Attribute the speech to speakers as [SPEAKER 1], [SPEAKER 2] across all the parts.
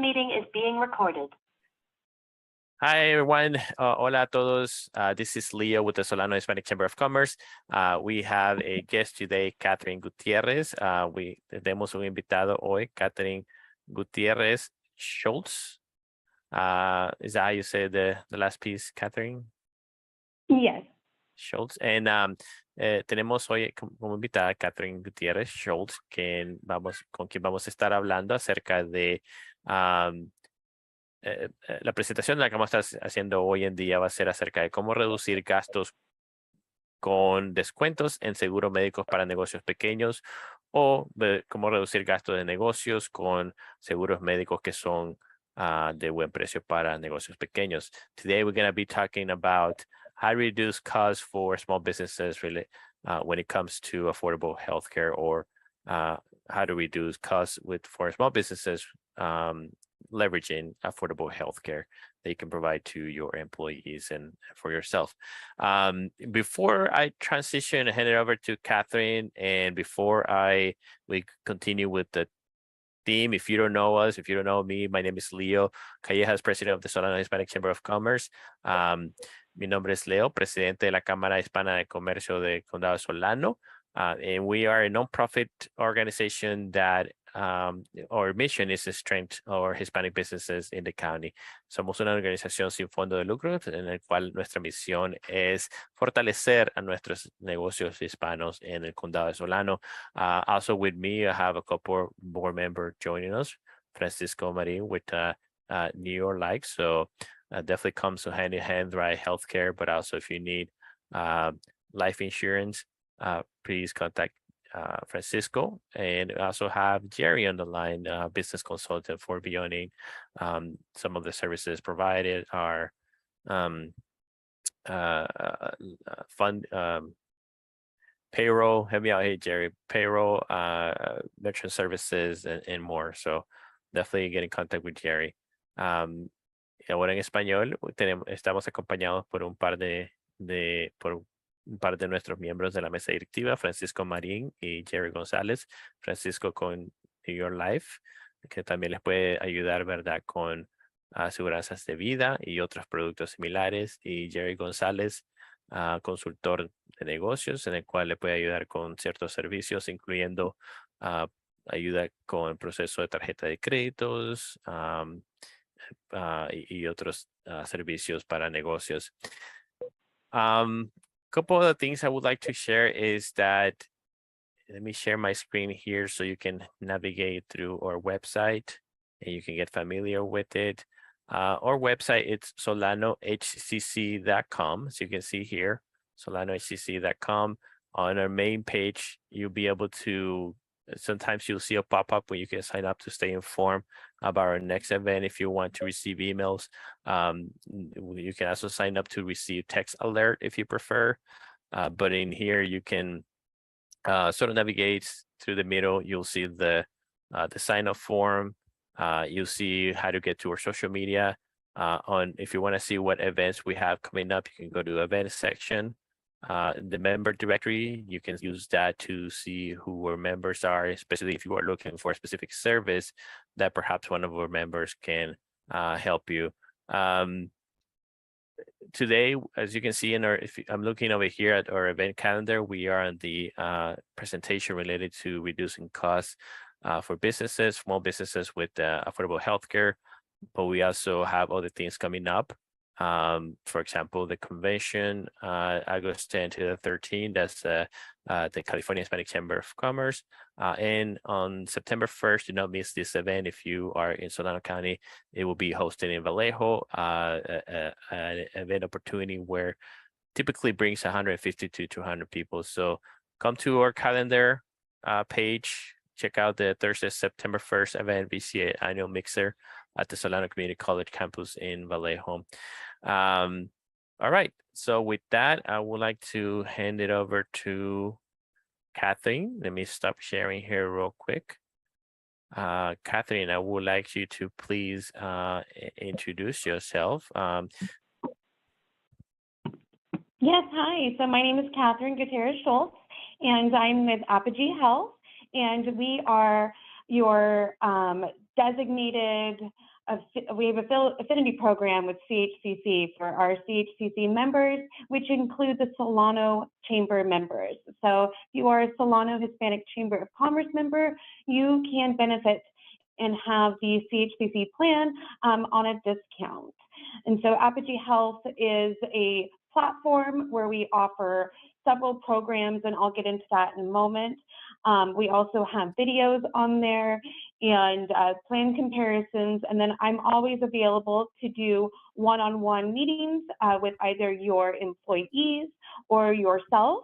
[SPEAKER 1] meeting is being recorded.
[SPEAKER 2] Hi, everyone. Hola a todos. This is Leo with the Solano Hispanic Chamber of Commerce. We have a guest today, Catherine Gutierrez. Tenemos un invitado hoy, Catherine Gutierrez Schultz. Is that how you say the last piece, Catherine?
[SPEAKER 1] Yes.
[SPEAKER 2] Schultz. And tenemos hoy como invitada Catherine Gutierrez Schultz, con quien vamos a estar hablando acerca de la presentación de la que vamos a estar haciendo hoy en día va a ser acerca de cómo reducir gastos con descuentos en seguros médicos para negocios pequeños o cómo reducir gastos de negocios con seguros médicos que son de buen precio para negocios pequeños. Today we're going to be talking about how to reduce costs for small businesses really, when it comes to affordable healthcare, or how to reduce costs for small businesses leveraging affordable healthcare that you can provide to your employees and for yourself. Before I transition and hand it over to Catherine, and before we continue with the theme, if you don't know us, if you don't know me, my name is Leo Callejas, president of the Solano Hispanic Chamber of Commerce. Mi nombre es Leo, presidente de la Cámara Hispana de Comercio de Condado Solano. And we are a nonprofit organization that our mission is to strengthen our Hispanic businesses in the county. Somos una organización sin fondo de lucro en el cual nuestra misión es fortalecer a nuestros negocios hispanos en el condado de Solano. Also with me, I have a couple board members joining us, Francisco Marin with New York Life. So definitely comes hand in hand, right? Healthcare, but also if you need life insurance, please contact Francisco. And also have Jerry on the line, business consultant for Beyonding. Some of the services provided are fund payroll, help me out here, Jerry, payroll, veteran services, and more. So definitely get in contact with Jerry. Ahora en español estamos acompañados por un par de nuestros miembros de la mesa directiva, Francisco Marín y Jerry González. Francisco con New York Life, que también les puede ayudar, ¿verdad?, con aseguranzas de vida y otros productos similares. Y Jerry González, consultor de negocios, en el cual le puede ayudar con ciertos servicios, incluyendo ayuda con el proceso de tarjeta de créditos y otros servicios para negocios. Couple of the things I would like to share is that, let me share my screen here so you can navigate through our website and you can get familiar with it. Our website, it's solanohcc.com. So you can see here, solanohcc.com. On our main page, you'll be able to, sometimes you'll see a pop-up where you can sign up to stay informed about our next event. If you want to receive emails, you can also sign up to receive text alert if you prefer. But in here, you can sort of navigate through the middle. You'll see the sign-up form. You'll see how to get to our social media. If you want to see what events we have coming up, you can go to the events section. The member directory, you can use that to see who our members are, especially if you are looking for a specific service that perhaps one of our members can help you. Today, as you can see in I'm looking over here at our event calendar, we are on the presentation related to reducing costs for businesses, small businesses with affordable healthcare, but we also have other things coming up. For example, the convention, August 10 to the 13th, that's the California Hispanic Chamber of Commerce. And on September 1st, do not miss this event. If you are in Solano County, it will be hosted in Vallejo, an event opportunity where typically brings 150 to 200 people. So come to our calendar page, check out the Thursday, September 1st event, BCA annual mixer at the Solano Community College campus in Vallejo. All right, so with that, I would like to hand it over to Catherine. Let me stop sharing here real quick. Catherine, I would like you to please introduce yourself.
[SPEAKER 1] Yes, hi. So my name is Catherine Gutierrez Schultz, and I'm with Apogee Health, and we are your designated we have affinity program with CHCC for our CHCC members, which include the Solano Chamber members. So if you are a Solano Hispanic Chamber of Commerce member, you can benefit and have the CHCC plan on a discount. And so Apogee Health is a platform where we offer several programs, and I'll get into that in a moment. We also have videos on there and plan comparisons, and then I'm always available to do one-on-one meetings with either your employees or yourself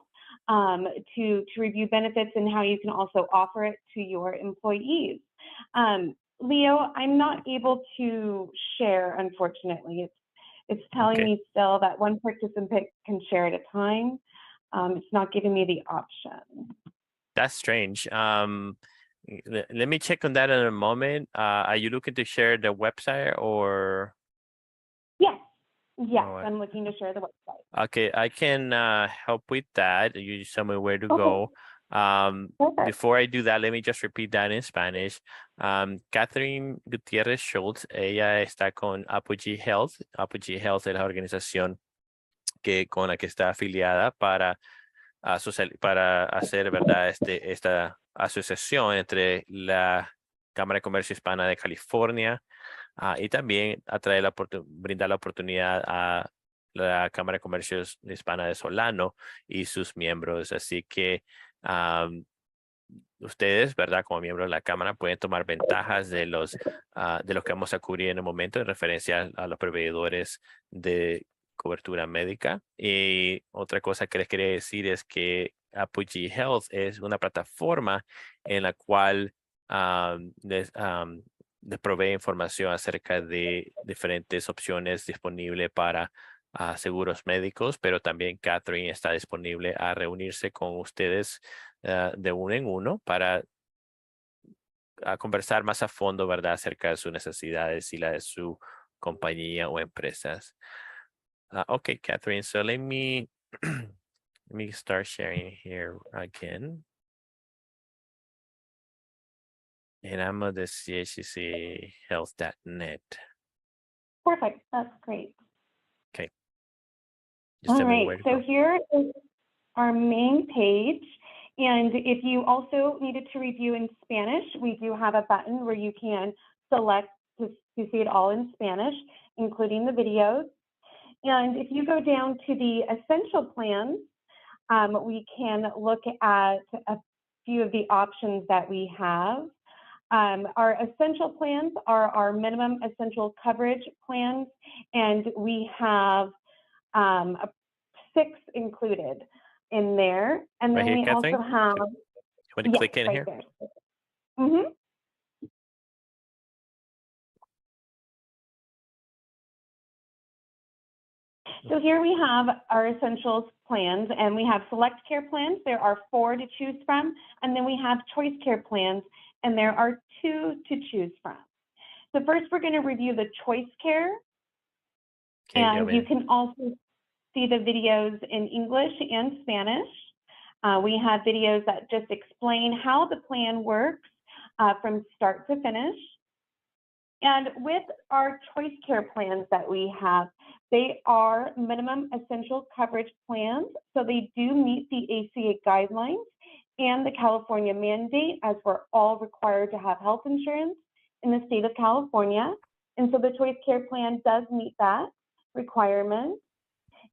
[SPEAKER 1] to review benefits and how you can also offer it to your employees. Leo, I'm not able to share, unfortunately. It's telling me still that one participant can share at a time. It's not giving me the option.
[SPEAKER 2] That's strange. Let me check on that in a moment. Are you looking to share the website or?
[SPEAKER 1] Yes, I'm looking to share the website.
[SPEAKER 2] Okay, I can help with that. You just tell me where to go. Before I do that, let me just repeat that in Spanish. Catherine Gutierrez Schultz, ella está con Apogee Health. Apogee Health es la organización con la que está afiliada para hacer, ¿verdad? Esta asociación entre la Cámara de Comercio Hispana de California y también brindar la oportunidad a la Cámara de Comercio Hispana de Solano y sus miembros. Así que ustedes, ¿verdad? Como miembros de la Cámara pueden tomar ventajas de lo que vamos a cubrir en el momento en referencia a los proveedores de cobertura médica. Y otra cosa que les quería decir es que Apogee Health es una plataforma en la cual les provee información acerca de diferentes opciones disponibles para seguros médicos, pero también Catherine está disponible a reunirse con ustedes de uno en uno para conversar más a fondo, ¿verdad? Acerca de sus necesidades y la de su compañía o empresas. Okay, Catherine, so let me start sharing here again. And I'm at the chcchealth.net.
[SPEAKER 1] Perfect, that's great.
[SPEAKER 2] Okay.
[SPEAKER 1] All right, so here is our main page. And if you also needed to review in Spanish, we do have a button where you can select to see it all in Spanish, including the videos. And if you go down to the essential plans, we can look at a few of the options that we have. Our essential plans are our minimum essential coverage plans, and we have 6 included in there. And then we also have.
[SPEAKER 2] When you click in here.
[SPEAKER 1] Mm-hmm. So here we have our essentials plans, and we have select care plans. There are 4 to choose from, and then we have choice care plans, and there are 2 to choose from. So first, we're going to review the choice care, and you can also see the videos in English and Spanish. We have videos that just explain how the plan works from start to finish. And with our choice care plans that we have, they are minimum essential coverage plans. So they do meet the ACA guidelines and the California mandate, as we're all required to have health insurance in the state of California. And so the choice care plan does meet that requirement.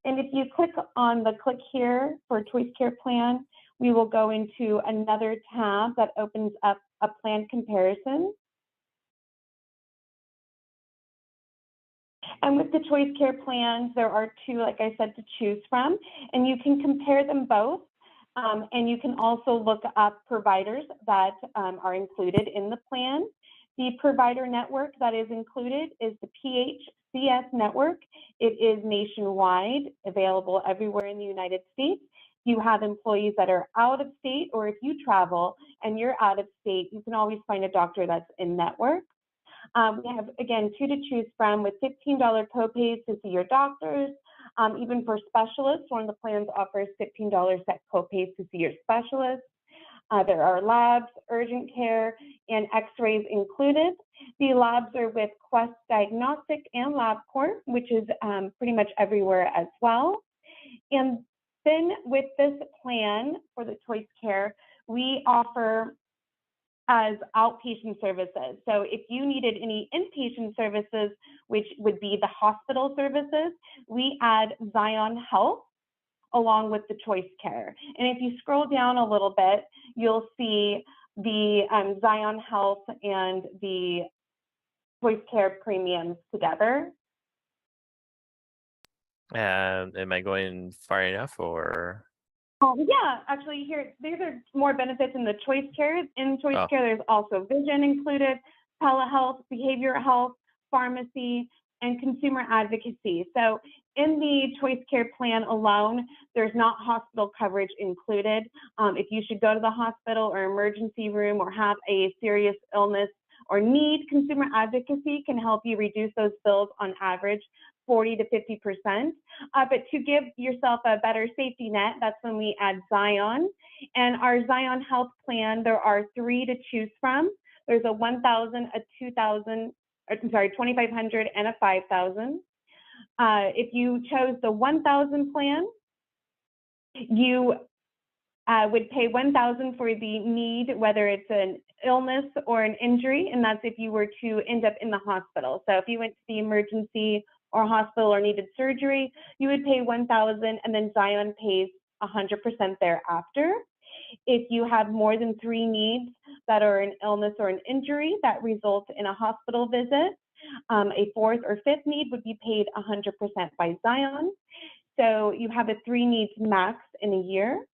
[SPEAKER 1] And if you click on the click here for choice care plan, we will go into another tab that opens up a plan comparison. And with the choice care plans, there are 2, like I said, to choose from, and you can compare them both. And you can also look up providers that are included in the plan. The provider network that is included is the PHCS network. It is nationwide, available everywhere in the United States. You have employees that are out of state, or if you travel and you're out of state, you can always find a doctor that's in network. We have, again, 2 to choose from with $15 copays to see your doctors. Even for specialists, one of the plans offers $15 set copays to see your specialist. There are labs, urgent care, and x-rays included. The labs are with Quest Diagnostic and LabCorp, which is pretty much everywhere as well. And then with this plan for the choice care, we offer as outpatient services. So if you needed any inpatient services, which would be the hospital services, we add Zion Health along with the choice care. And if you scroll down a little bit, you'll see the Zion Health and the choice care premiums together.
[SPEAKER 2] Am I going far enough, or?
[SPEAKER 1] Yeah, actually here, these are more benefits in the choice care. In choice care, there's also vision included, telehealth, behavioral health, pharmacy, and consumer advocacy. So in the choice care plan alone, there's not hospital coverage included. If you should go to the hospital or emergency room or have a serious illness or need, consumer advocacy can help you reduce those bills on average 40 to 50%. But to give yourself a better safety net, that's when we add Zion. And our Zion Health plan, there are 3 to choose from. There's a 1,000, a 2,000, sorry, 2,500 and a 5,000. If you chose the 1,000 plan, you would pay 1,000 for the need, whether it's an illness or an injury, and that's if you were to end up in the hospital. So if you went to the emergency or hospital or needed surgery, you would pay 1,000, and then Zion pays 100% thereafter. If you have more than 3 needs that are an illness or an injury that results in a hospital visit, a 4th or 5th need would be paid 100% by Zion. So you have a 3 needs max in a year.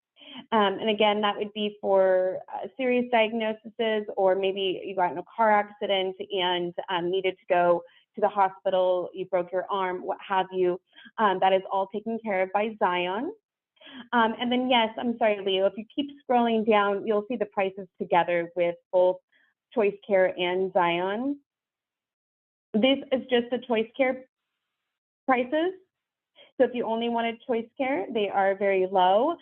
[SPEAKER 1] And again, that would be for serious diagnoses, or maybe you got in a car accident and needed to go to the hospital, you broke your arm, what have you. That is all taken care of by Zion. And then yes, I'm sorry, Leo, if you keep scrolling down, you'll see the prices together with both choice care and Zion. This is just the choice care prices. So if you only wanted choice care, they are very low.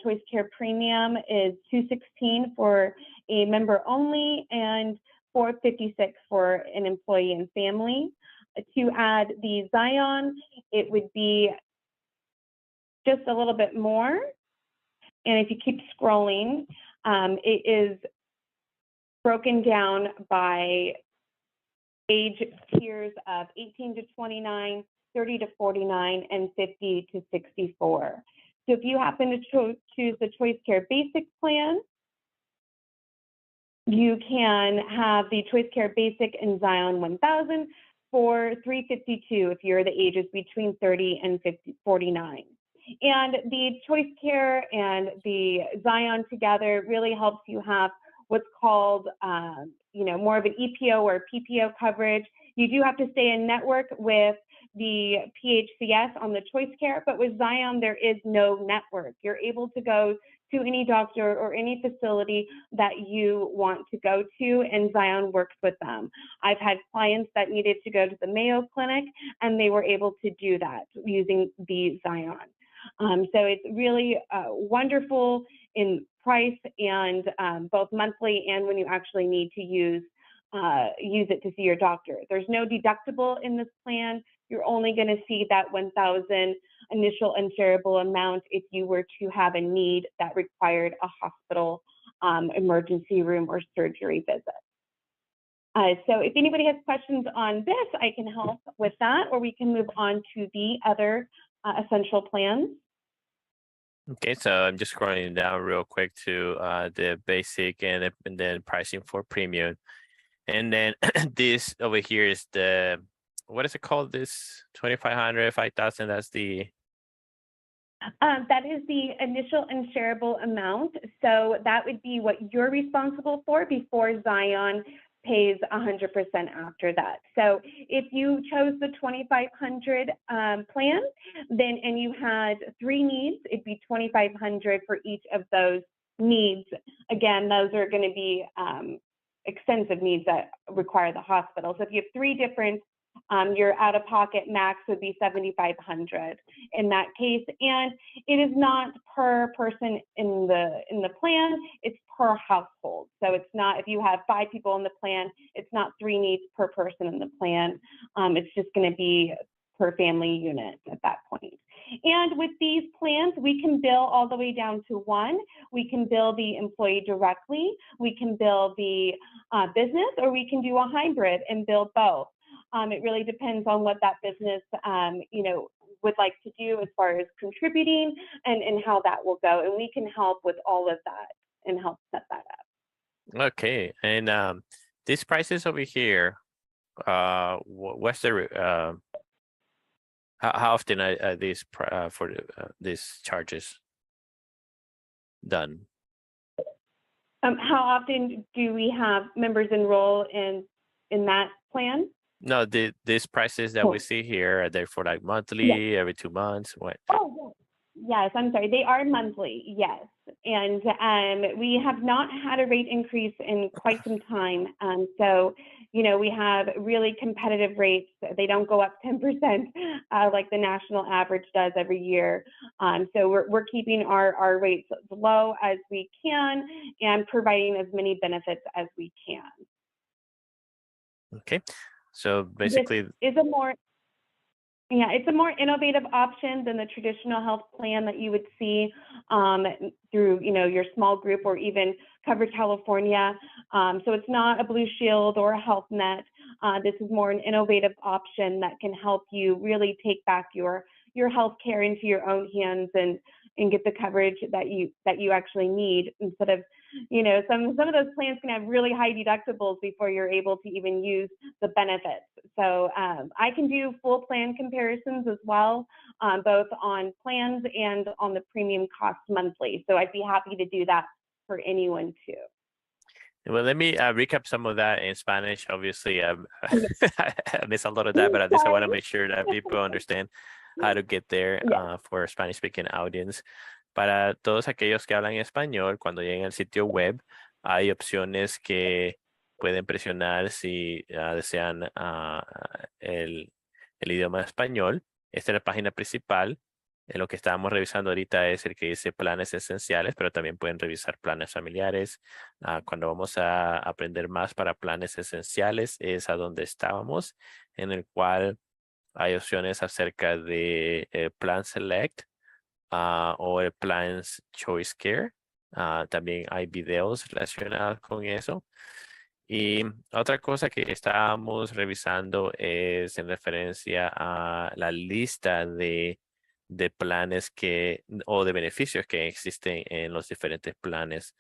[SPEAKER 1] Choice care premium is $216 for a member only and $456 for an employee and family. To add the Zion, it would be just a little bit more. And if you keep scrolling, it is broken down by age tiers of 18 to 29, 30 to 49, and 50 to 64. So if you happen to choose the Choice Care Basic plan, you can have the Choice Care Basic and Zion 1000 for $352 if you're the ages between 30 and 49. And the Choice Care and the Zion together really helps you have what's called, more of an EPO or PPO coverage. You do have to stay in network with the PHCS on the Choice Care, but with Zion, there is no network. You're able to go to any doctor or any facility that you want to go to, and Zion works with them. I've had clients that needed to go to the Mayo Clinic, and they were able to do that using the Zion. So it's really wonderful in price and both monthly and when you actually need to use it to see your doctor. There's no deductible in this plan. You're only going to see that 1,000 initial unshareable amount if you were to have a need that required a hospital emergency room or surgery visit. So if anybody has questions on this, I can help with that, or we can move on to the other essential plans.
[SPEAKER 2] Okay, so I'm just scrolling down real quick to the basic and then pricing for premium. And then this over here is the, what is it called? This 2,500, 5,000, that's the?
[SPEAKER 1] That is the initial unshareable amount. So that would be what you're responsible for before Zion pays 100% after that. So if you chose the 2,500 plan, then and you had 3 needs, it'd be 2,500 for each of those needs. Again, those are going to be extensive needs that require the hospital. So if you have 3 different Your out-of-pocket max would be $7,500 in that case, and it is not per person in the plan, it's per household. So it's not, if you have 5 people in the plan, it's not 3 needs per person in the plan. It's just going to be per family unit at that point. And with these plans, we can bill all the way down to 1. We can bill the employee directly, we can bill the business, or we can do a hybrid and bill both. It really depends on what that business, you know, would like to do as far as contributing and how that will go. And we can help with all of that and help set that up.
[SPEAKER 2] Okay, and these prices over here, what's the how often are these for these charges done?
[SPEAKER 1] How often do we have members enroll in that plan?
[SPEAKER 2] No, these prices that we see here, are they for like monthly, every 2 months? What?
[SPEAKER 1] Oh, yes, I'm sorry. They are monthly, yes. And we have not had a rate increase in quite some time. So, you know, we have really competitive rates. They don't go up 10% like the national average does every year. So we're keeping our rates as low as we can and providing as many benefits as we can.
[SPEAKER 2] Okay, so basically,
[SPEAKER 1] it's a more innovative option than the traditional health plan that you would see through, you know, your small group or even Coverage California. So it's not a Blue Shield or a Health Net. This is more an innovative option that can help you really take back your health care into your own hands and get the coverage that you actually need, instead of, you know, some of those plans can have really high deductibles before you're able to even use the benefits. So I can do full plan comparisons as well, both on plans and on the premium cost monthly. So I'd be happy to do that for anyone too.
[SPEAKER 2] well, let me recap some of that in Spanish. Obviously, I miss a lot of that, but at least I want to make sure that people understand how to get there for Spanish speaking audience. Para todos aquellos que hablan español, cuando lleguen al sitio web, hay opciones que pueden presionar si desean el idioma español. Esta es la página principal. Lo que estábamos revisando ahorita es el que dice planes esenciales, pero también pueden revisar planes familiares. Cuando vamos a aprender más para planes esenciales, es a donde estábamos, en el cual hay opciones acerca de Plan Select o el Plans Choice Care. También hay videos relacionados con eso. Y otra cosa que estábamos revisando es en referencia a la lista de planes o de beneficios que existen en los diferentes planes.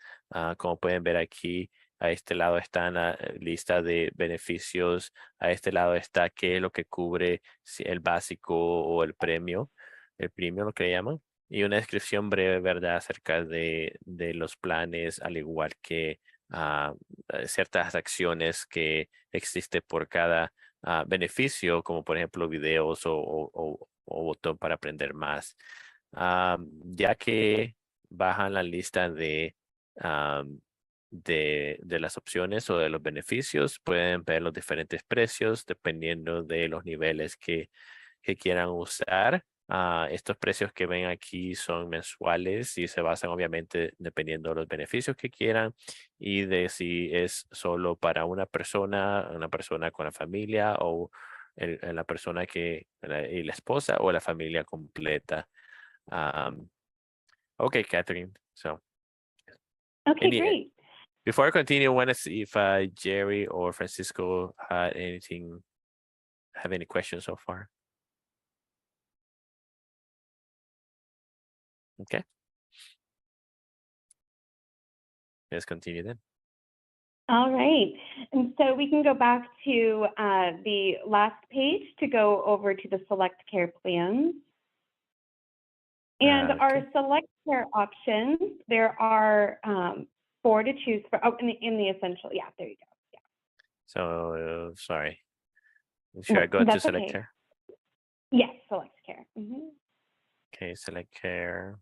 [SPEAKER 2] Como pueden ver aquí, a este lado está la lista de beneficios, a este lado está qué es lo que cubre el básico o el premium, lo que le llaman, y una descripción breve, ¿verdad?, acerca de los planes, al igual que ciertas acciones que existen por cada beneficio, como por ejemplo videos o botón para aprender más. Ya que bajan la lista de las opciones o de los beneficios, pueden ver los diferentes precios dependiendo de los niveles que quieran usar. Estos precios que ven aquí son mensuales y se basan obviamente dependiendo de los beneficios que quieran y de si es solo para una persona con la familia o la persona y la esposa o la familia completa. Okay, Catherine. So,
[SPEAKER 1] okay, great.
[SPEAKER 2] Before I continue, I want to see if Jerry or Francisco have any questions so far. Okay. Let's continue then.
[SPEAKER 1] All right. And so we can go back to the last page to go over to the Select Care plans. And our Select Care options, there are 4 to choose from. Oh, in the Essential. Yeah, there you go. Yeah.
[SPEAKER 2] So, sorry. Should I go to Select Care?
[SPEAKER 1] Yes, Select Care. Mm-hmm.
[SPEAKER 2] Okay, Select Care.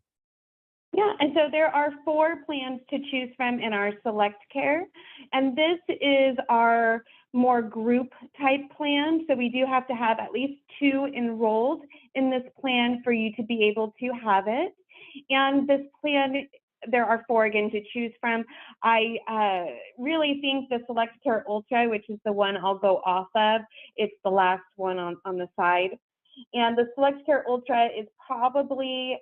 [SPEAKER 1] Yeah, and so there are 4 plans to choose from in our Select Care, and this is our more group type plan. So we do have to have at least 2 enrolled in this plan for you to be able to have it. And this plan, there are 4 again to choose from. I really think the Select Care Ultra, which is the one I'll go off of, it's the last one on the side. And the Select Care Ultra is probably,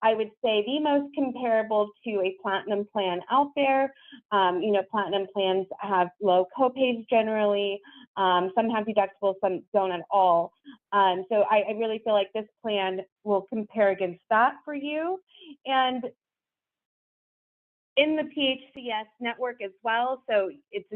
[SPEAKER 1] I would say, the most comparable to a platinum plan out there. You know, platinum plans have low copays generally. Some have deductibles, some don't at all. So I really feel like this plan will compare against that for you. And in the PHCS network as well, so it's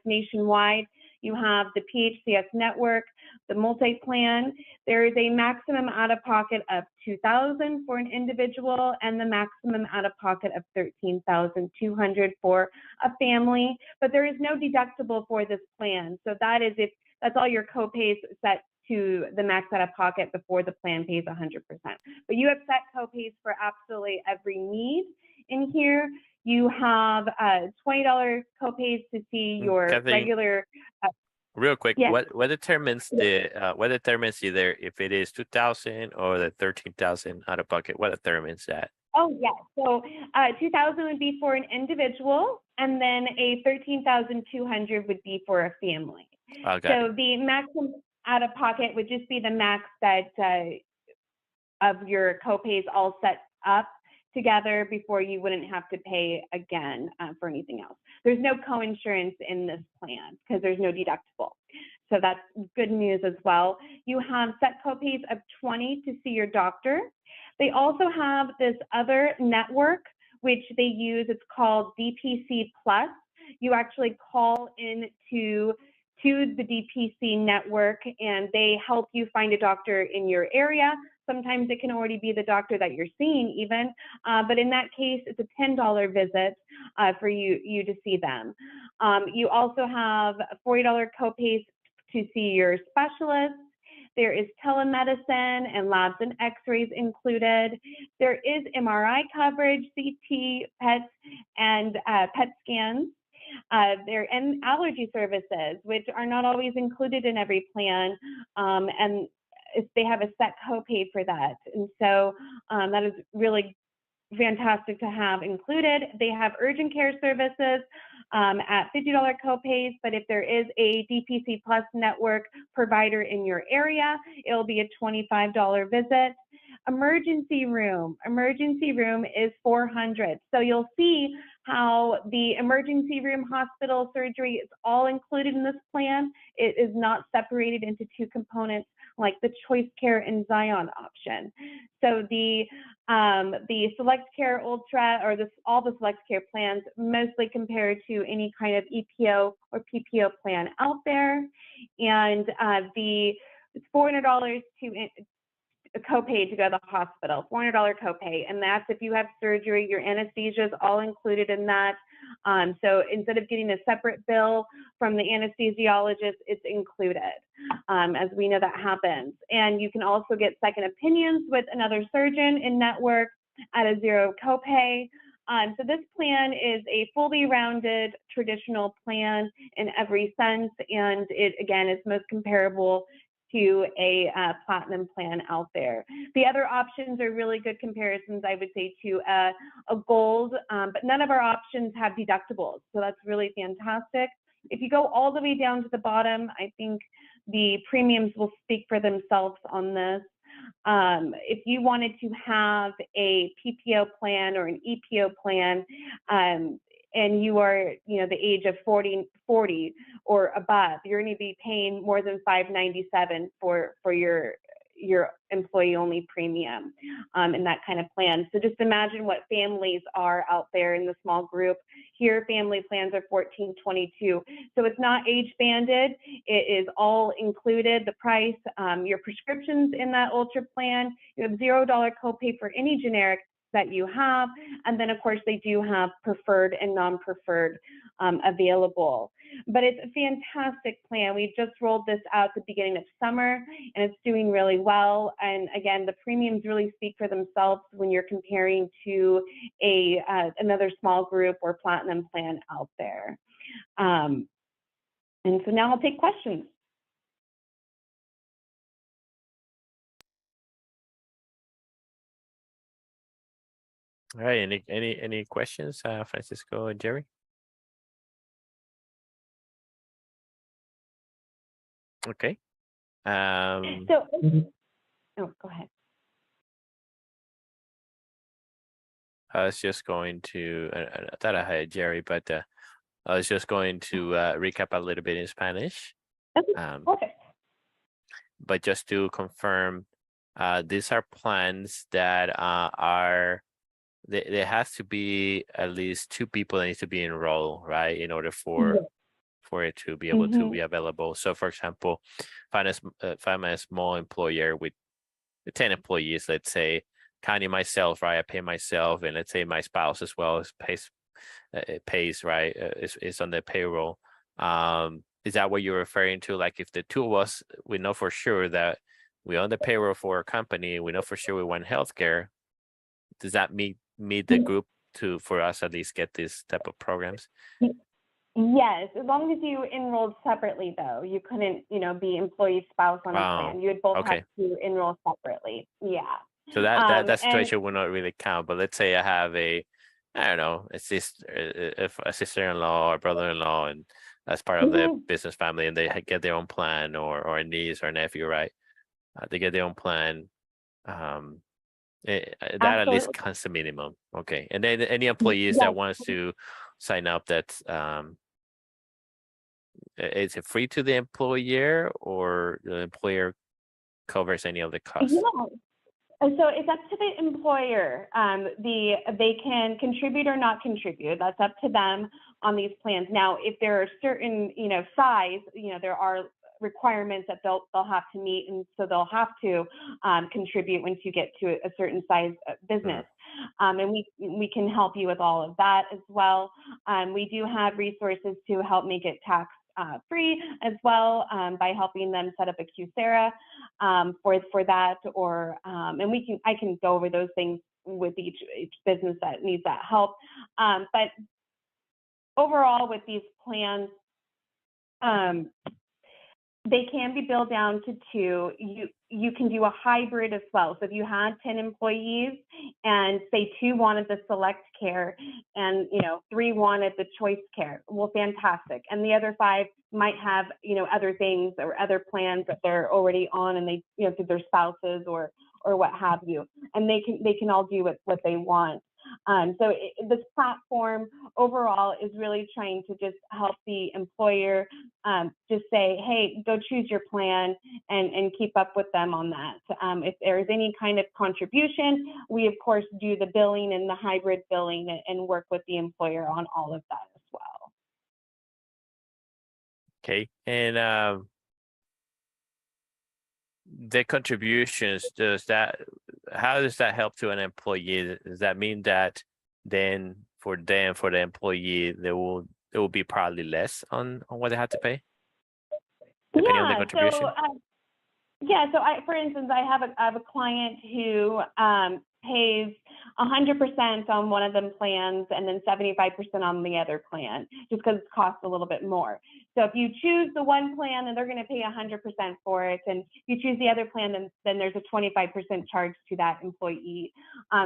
[SPEAKER 1] nationwide. You have the PHCS network, the multi-plan. There is a maximum out-of-pocket of $2,000 for an individual and the maximum out-of-pocket of $13,200 for a family, but there is no deductible for this plan. So that is if that's all your copays set to the max out-of-pocket before the plan pays 100%. But you have set copays for absolutely every need in here. You have $20 copays to see your
[SPEAKER 2] Kathy,
[SPEAKER 1] regular.
[SPEAKER 2] Real quick,
[SPEAKER 1] Yes.
[SPEAKER 2] what determines either if it is 2,000 or the 13,000 out of pocket? What determines that?
[SPEAKER 1] Oh yes. So 2,000 would be for an individual, and then a 13,200 would be for a family.
[SPEAKER 2] Okay.
[SPEAKER 1] So the maximum out of pocket would just be the max that of your copays all set up together before you wouldn't have to pay again for anything else. There's no co-insurance in this plan because there's no deductible. So that's good news as well. You have set copays of $20 to see your doctor. They also have this other network which they use. It's called DPC Plus. You actually call into the DPC network and they help you find a doctor in your area. Sometimes it can already be the doctor that you're seeing even, but in that case, it's a $10 visit for you to see them. You also have $40 copays to see your specialist. There is telemedicine and labs and x-rays included. There is MRI coverage, CT, PET, and PET scans. And allergy services, which are not always included in every plan, and they have a set copay for that. And so that is really fantastic to have included. They have urgent care services at $50 copays, but if there is a DPC Plus network provider in your area, it'll be a $25 visit. Emergency room is $400. So you'll see how the emergency room, hospital, surgery is all included in this plan. It is not separated into 2 components like the Choice Care and Zion option. So the Select Care Ultra, or all the Select Care plans, mostly compared to any kind of EPO or PPO plan out there. And it's $400 a copay to go to the hospital, $400 copay, and that's if you have surgery. Your anesthesia is all included in that. So instead of getting a separate bill from the anesthesiologist, it's included, as we know that happens. And you can also get second opinions with another surgeon in network at a $0 copay. So this plan is a fully rounded traditional plan in every sense, and it again is most comparable to a platinum plan out there. The other options are really good comparisons, I would say, to a gold, but none of our options have deductibles, so that's really fantastic. If you go all the way down to the bottom, I think the premiums will speak for themselves on this. If you wanted to have a PPO plan or an EPO plan, and you are, the age of 40 or above, you're going to be paying more than $597 for your employee-only premium in that kind of plan. So just imagine what families are out there in the small group. Here, family plans are $1422. So it's not age-banded. It is all included, the price, your prescriptions in that Ultra plan. You have $0 copay for any generic that you have, and then of course they do have preferred and non-preferred available. but it's a fantastic plan. We just rolled this out at the beginning of summer, and it's doing really well. And again, the premiums really speak for themselves when you're comparing to another small group or platinum plan out there. And so now I'll take questions.
[SPEAKER 2] All right. Any questions, Francisco and Jerry? Okay.
[SPEAKER 1] So, oh, go ahead.
[SPEAKER 2] I was just going to, I thought I had Jerry, but I was just going to recap a little bit in Spanish.
[SPEAKER 1] Okay.
[SPEAKER 2] But just to confirm, these are plans that there has to be at least 2 people that need to be enrolled, right? In order for it to be able to be available. So for example, if I'm a small employer with 10 employees, let's say, counting myself, right? I pay myself, and let's say my spouse as well pays, right? Is on the payroll. Is that what you're referring to? Like if the 2 of us, we know for sure that we're on the payroll for a company, we know for sure we want healthcare. Does that meet the group for us at least get this type of programs?
[SPEAKER 1] Yes, as long as you enrolled separately, though. You couldn't, be employee spouse on a plan. You would both have to enroll separately. Yeah.
[SPEAKER 2] So that situation will not really count. But let's say I have a sister-in-law or brother-in-law, and that's part of the business family, and they get their own plan, or a niece or a nephew, right? They get their own plan. That at least counts the minimum. Okay. And then any employees that wants to sign up, that's is it free to the employer, or the employer covers any of the costs?
[SPEAKER 1] Yeah. So it's up to the employer. They can contribute or not contribute. That's up to them on these plans. Now, if there are certain, size, there are requirements that they'll have to meet, and so they'll have to contribute once you get to a certain size business. And we can help you with all of that as well. We do have resources to help make it tax free as well, by helping them set up a QSERA for that, or and I can go over those things with each business that needs that help. But overall, with these plans, they can be billed down to 2. You can do a hybrid as well. So if you had 10 employees and say 2 wanted the select care and 3 wanted the choice care, well, fantastic. And the other 5 might have other things or other plans that they're already on, and they through their spouses or what have you, and they can all do what they want. So this platform overall is really trying to just help the employer just say, hey, go choose your plan and keep up with them on that. If there's any kind of contribution, we of course do the billing and the hybrid billing and work with the employer on all of that as well.
[SPEAKER 2] Okay, and the contributions, how does that help to an employee? Does that mean that then for the employee, it will be probably less on what they have to pay, depending on the contribution?
[SPEAKER 1] So for instance, I have a client who pays 100% on one of them plans and then 75% on the other plan, just because it costs a little bit more. So if you choose the one plan, then they're going to pay 100% for it. And if you choose the other plan, then there's a 25% charge to that employee.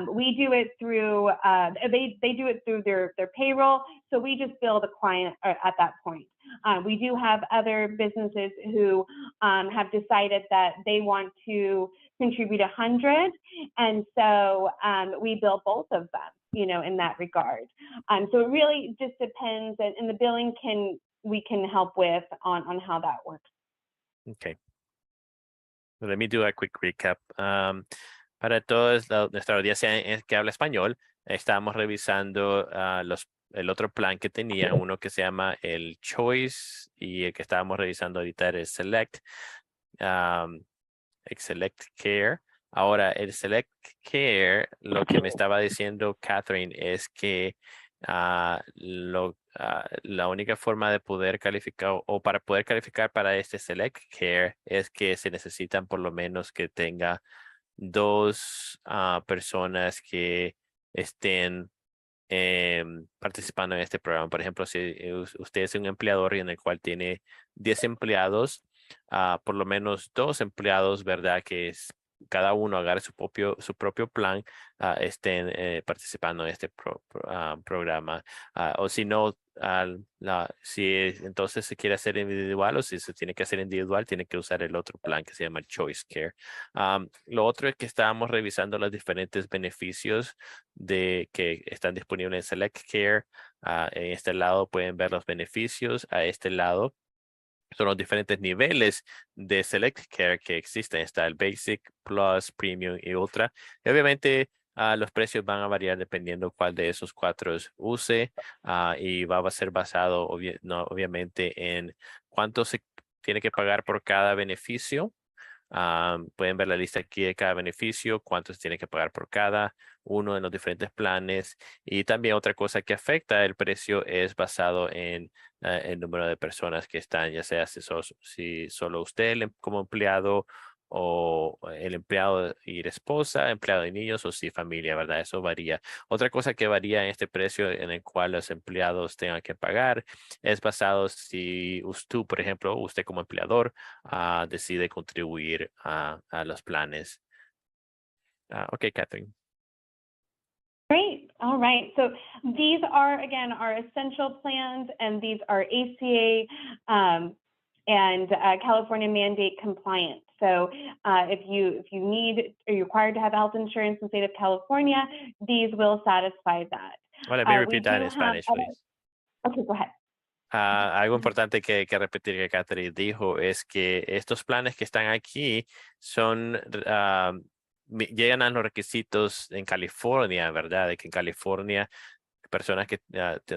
[SPEAKER 1] We do it through, they do it through their payroll. So we just bill the client at that point. We do have other businesses who have decided that they want to contribute 100, and so we bill both of them, in that regard. So it really just depends, and the billing we can help with on how that works.
[SPEAKER 2] Okay. So let me do a quick recap. Para todos nuestra audiencia que habla español, estábamos revisando el otro plan que tenía, uno que se llama el Choice, y el que estábamos revisando ahorita era el Select. Select Care. Ahora, el Select Care, lo que me estaba diciendo Catherine es que la única forma de poder calificar o para poder calificar para este Select Care es que se necesitan por lo menos que tenga 2 personas que estén participando en este programa. Por ejemplo, si usted es un empleador y en el cual tiene 10 empleados, por lo menos 2 empleados, ¿verdad? Que es cada uno agarre su propio plan, estén participando en este programa. O si no, entonces se quiere hacer individual o si se tiene que hacer individual, tiene que usar el otro plan que se llama Choice Care. Lo otro es que estábamos revisando los diferentes beneficios que están disponibles en Select Care. En este lado pueden ver los beneficios. A este lado son los diferentes niveles de Select Care que existen. Está el Basic, Plus, Premium y Ultra. Y obviamente los precios van a variar dependiendo cuál de esos 4 use, y va a ser basado obviamente en cuánto se tiene que pagar por cada beneficio. Pueden ver la lista aquí de cada beneficio, cuánto se tiene que pagar por cada uno de los diferentes planes. Y también otra cosa que afecta el precio es basado en el número de personas que están, ya sea si solo usted como empleado o el empleado y la esposa, empleado y niños o si familia, ¿verdad? Eso varía. Otra cosa que varía en este precio en el cual los empleados tengan que pagar es basado si tú, por ejemplo, usted como empleador, decide contribuir a los planes. Okay, Catherine.
[SPEAKER 1] Great. All right. So these are, again, our essential plans, and these are ACA and California mandate compliant. So if you need or you're required to have health insurance in the state of California, these will satisfy that.
[SPEAKER 2] Let me repeat that in Spanish, please.
[SPEAKER 1] Okay, go ahead.
[SPEAKER 2] Algo importante que repetir que Catherine dijo es que estos planes que están aquí son llegan a los requisitos en California, ¿verdad? De que en California personas que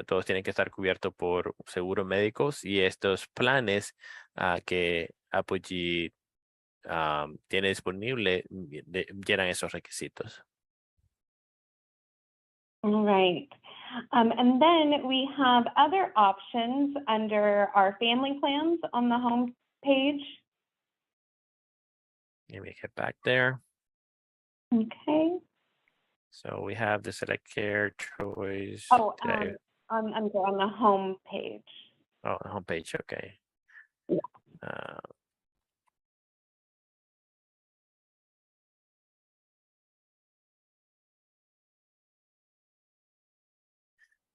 [SPEAKER 2] todos tienen que estar cubiertos por seguros médicos, y estos planes que Apogee tiene disponible llenan esos requisitos.
[SPEAKER 1] All right. And then we have other options under our family plans on the home page.
[SPEAKER 2] Let me get back there.
[SPEAKER 1] Okay.
[SPEAKER 2] So we have the Select Care choice.
[SPEAKER 1] Oh, on the home page.
[SPEAKER 2] Oh, the home page. Okay.
[SPEAKER 1] Yeah.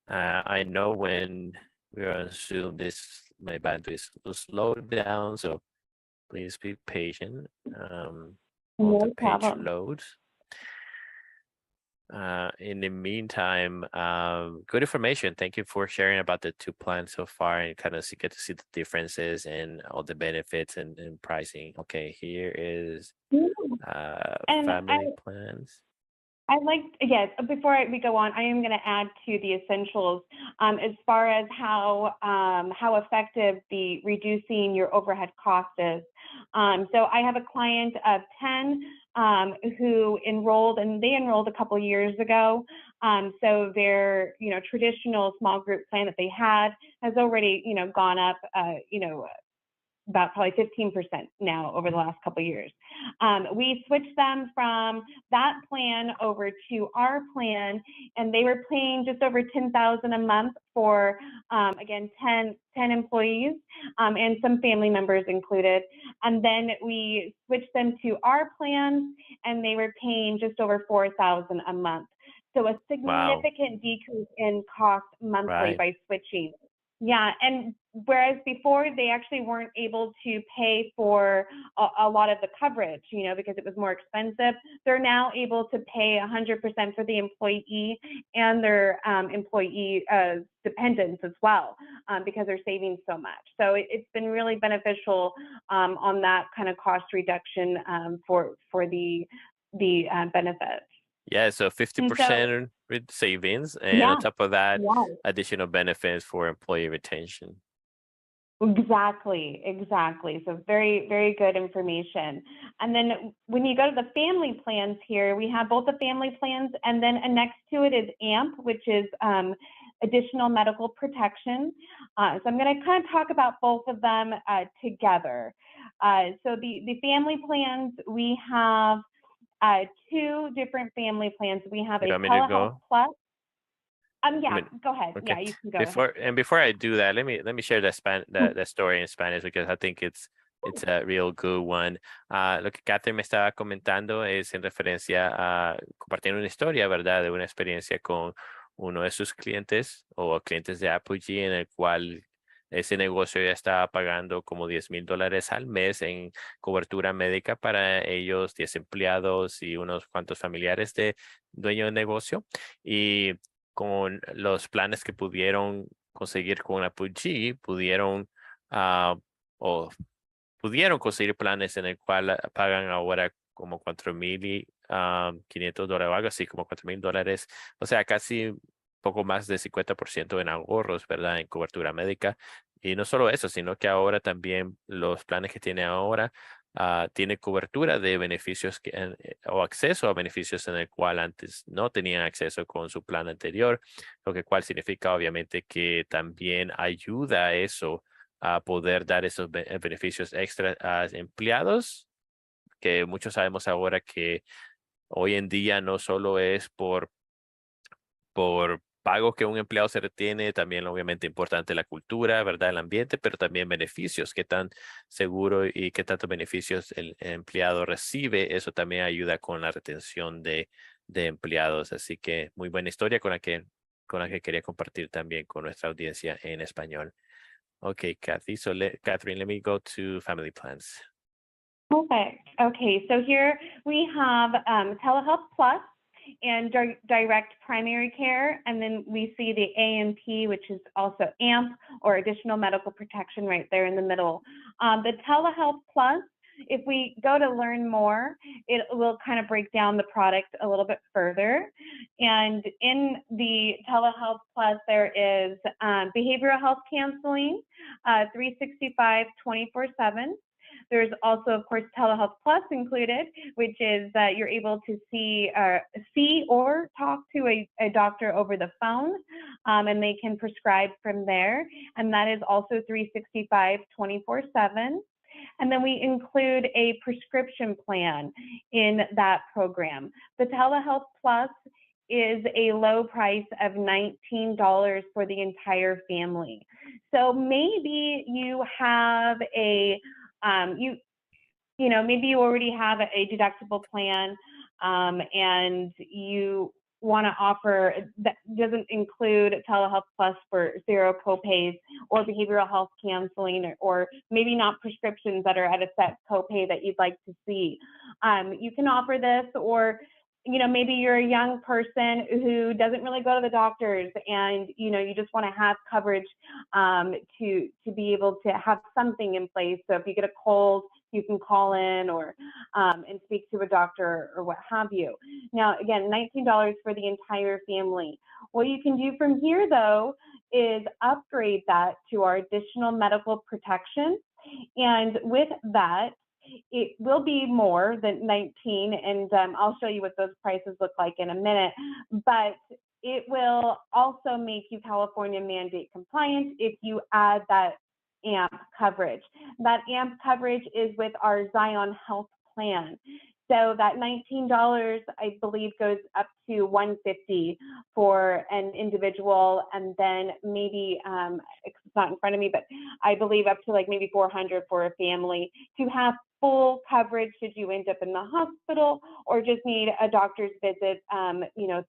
[SPEAKER 2] I know when we're on Zoom, my bandwidth will slow down, so please be patient. While the page loads. In the meantime, good information. Thank you for sharing about the 2 plans so far and kind of get to see the differences and all the benefits and pricing. Okay, here is family plans.
[SPEAKER 1] Yes, before we go on, I am going to add to the essentials as far as how effective the reducing your overhead cost is. So I have a client of 10 who enrolled, and they enrolled a couple years ago. So their traditional small group plan that they had has already gone up about probably 15% now over the last couple of years. We switched them from that plan over to our plan, and they were paying just over $10,000 a month for, again, 10 employees and some family members included. And then we switched them to our plans, and they were paying just over $4,000 a month. So a significant decrease in cost monthly by switching. Yeah, and whereas before they actually weren't able to pay for a lot of the coverage, because it was more expensive, they're now able to pay 100% for the employee and their employee dependents as well, because they're saving so much. So it's been really beneficial on that kind of cost reduction for the benefits.
[SPEAKER 2] Yeah, so 50% with savings, and on top of that, additional benefits for employee retention.
[SPEAKER 1] Exactly. So very, very good information. And then when you go to the family plans here, we have both the family plans, and then next to it is AMP, which is additional medical protection. So I'm going to kind of talk about both of them together. So the family plans, we have two different family plans. We have a telehealth plus. Yeah, go ahead. Okay. Yeah, you can go ahead.
[SPEAKER 2] Before I do that, let me share the story in Spanish, because I think it's a real good one. Lo que Catherine me estaba comentando es en referencia a compartir una historia, ¿verdad? De una experiencia con uno de sus clientes o clientes de Apogee, en el cual ese negocio ya estaba pagando como $10,000 al mes en cobertura médica para ellos, 10 empleados y unos cuantos familiares de dueño de negocio. Y con los planes que pudieron conseguir con Apogee, pudieron conseguir planes en el cual pagan ahora como $4,500 o algo así, como $4,000. O sea, casi poco más de 50% en ahorros, ¿verdad? En cobertura médica. Y no solo eso, sino que ahora también los planes que tiene ahora tiene cobertura de beneficios o acceso a beneficios en el cual antes no tenían acceso con su plan anterior, lo que cual significa obviamente que también ayuda a eso, a poder dar esos beneficios extra a empleados, que muchos sabemos ahora que hoy en día no solo es por pagos que un empleado se retiene, también obviamente importante la cultura, ¿verdad? El ambiente, pero también beneficios, qué tan seguro y qué tantos beneficios el empleado recibe. Eso también ayuda con la retención de empleados. Así que muy buena historia con la que quería compartir también con nuestra audiencia en español. Okay, Kathy. So Catherine, let me go to family plans.
[SPEAKER 1] Perfect. Okay, so here we have telehealth plus and direct primary care, and then we see the AMP, which is also AMP, or additional medical protection, right there in the middle. The telehealth plus, if we go to learn more, it will kind of break down the product a little bit further. And in the telehealth plus, there is behavioral health counseling, 365, 24/7. There's also, of course, telehealth plus included, which is that you're able to see or talk to a doctor over the phone, and they can prescribe from there. And that is also 365, 24/7. And then we include a prescription plan in that program. The telehealth plus is a low price of $19 for the entire family. So maybe you have maybe you already have a deductible plan, and you want to offer that doesn't include telehealth plus for 0 copays or behavioral health counseling, or maybe not prescriptions that are at a set copay that you'd like to see. You can offer this, or maybe you're a young person who doesn't really go to the doctors, and you just want to have coverage to be able to have something in place. So if you get a cold, you can call in or and speak to a doctor or what have you. Now, again, $19 for the entire family. What you can do from here, though, is upgrade that to our additional medical protection. And with that, it will be more than 19, and I'll show you what those prices look like in a minute, but it will also make you California mandate compliant if you add that AMP coverage. That AMP coverage is with our Zion Health plan. So that $19, I believe, goes up to $150 for an individual, and then maybe, it's not in front of me, but I believe up to like maybe $400 for a family to have full coverage should you end up in the hospital or just need a doctor's visit,